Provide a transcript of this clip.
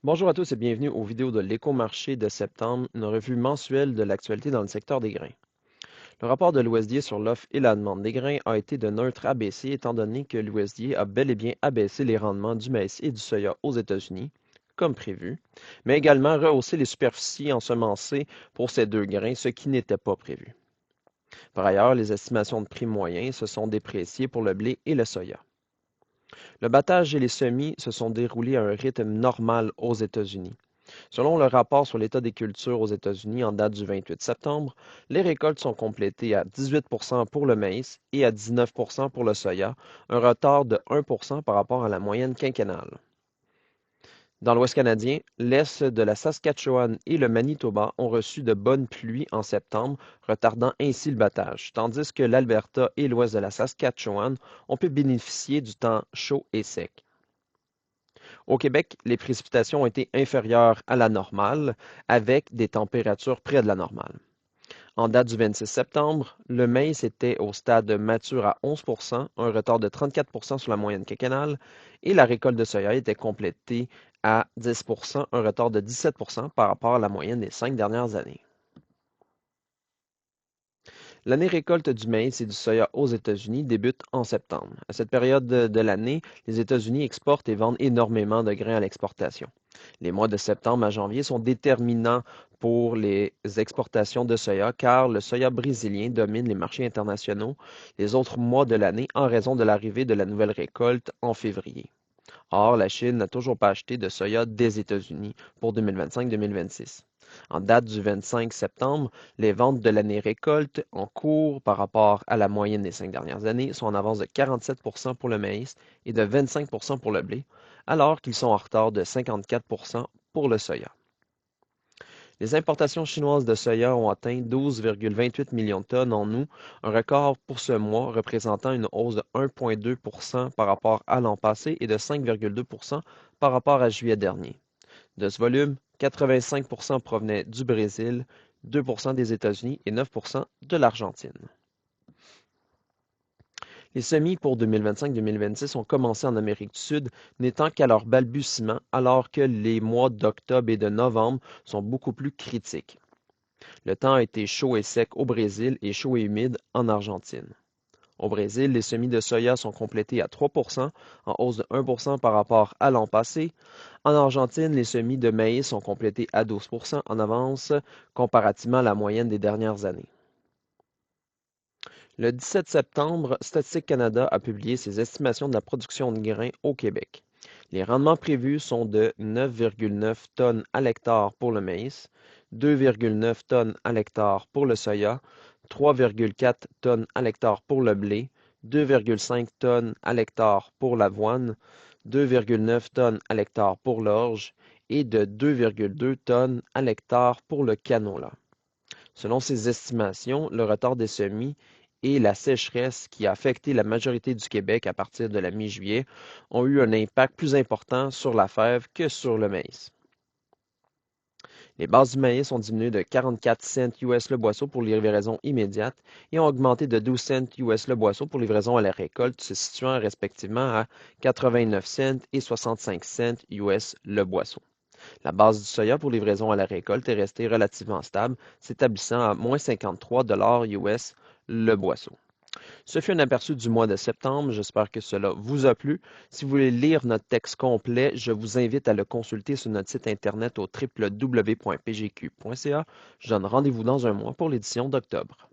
Bonjour à tous et bienvenue aux vidéos de l'Éco-marché de septembre, une revue mensuelle de l'actualité dans le secteur des grains. Le rapport de l'USDA sur l'offre et la demande des grains a été de neutre à baissé étant donné que l'USDA a bel et bien abaissé les rendements du maïs et du soya aux États-Unis, comme prévu, mais également rehaussé les superficies ensemencées pour ces deux grains, ce qui n'était pas prévu. Par ailleurs, les estimations de prix moyens se sont dépréciées pour le blé et le soya. Le battage et les semis se sont déroulés à un rythme normal aux États-Unis. Selon le rapport sur l'état des cultures aux États-Unis en date du 28 septembre, les récoltes sont complétées à 18 pour le maïs et à 19 pour le soya, un retard de 1 par rapport à la moyenne quinquennale. Dans l'Ouest canadien, l'Est de la Saskatchewan et le Manitoba ont reçu de bonnes pluies en septembre, retardant ainsi le battage, tandis que l'Alberta et l'Ouest de la Saskatchewan ont pu bénéficier du temps chaud et sec. Au Québec, les précipitations ont été inférieures à la normale, avec des températures près de la normale. En date du 26 septembre, le maïs était au stade mature à 11 un retard de 34 sur la moyenne quinquennale, et la récolte de soya était complétée à 10 un retard de 17 par rapport à la moyenne des 5 dernières années. L'année récolte du maïs et du soya aux États-Unis débute en septembre. À cette période de l'année, les États-Unis exportent et vendent énormément de grains à l'exportation. Les mois de septembre à janvier sont déterminants pour les exportations de soya car le soya brésilien domine les marchés internationaux les autres mois de l'année en raison de l'arrivée de la nouvelle récolte en février. Or, la Chine n'a toujours pas acheté de soya des États-Unis pour 2025-2026. En date du 25 septembre, les ventes de l'année récolte en cours par rapport à la moyenne des 5 dernières années sont en avance de 47 pour le maïs et de 25 pour le blé, alors qu'ils sont en retard de 54 pour le soya. Les importations chinoises de soya ont atteint 12,28 millions de tonnes en août, un record pour ce mois représentant une hausse de 1,2 par rapport à l'an passé et de 5,2 par rapport à juillet dernier. De ce volume, 85 provenaient du Brésil, 2 des États-Unis et 9 de l'Argentine. Les semis pour 2025-2026 ont commencé en Amérique du Sud, n'étant qu'à leur balbutiement, alors que les mois d'octobre et de novembre sont beaucoup plus critiques. Le temps a été chaud et sec au Brésil et chaud et humide en Argentine. Au Brésil, les semis de soya sont complétés à 3 en hausse de 1 par rapport à l'an passé. En Argentine, les semis de maïs sont complétés à 12 en avance comparativement à la moyenne des dernières années. Le 17 septembre, Statistique Canada a publié ses estimations de la production de grains au Québec. Les rendements prévus sont de 9,9 tonnes à l'hectare pour le maïs, 2,9 tonnes à l'hectare pour le soya, 3,4 tonnes à l'hectare pour le blé, 2,5 tonnes à l'hectare pour l'avoine, 2,9 tonnes à l'hectare pour l'orge et de 2,2 tonnes à l'hectare pour le canola. Selon ces estimations, le retard des semis et la sécheresse qui a affecté la majorité du Québec à partir de la mi-juillet ont eu un impact plus important sur la fève que sur le maïs. Les bases du maïs ont diminué de 44 cents US le boisseau pour livraison immédiate et ont augmenté de 12 cents US le boisseau pour livraison à la récolte, se situant respectivement à 89 cents et 65 cents US le boisseau. La base du soya pour livraison à la récolte est restée relativement stable, s'établissant à moins 53 US le boisseau. Ce fut un aperçu du mois de septembre. J'espère que cela vous a plu. Si vous voulez lire notre texte complet, je vous invite à le consulter sur notre site internet au www.pgq.ca. Je donne rendez-vous dans un mois pour l'édition d'octobre.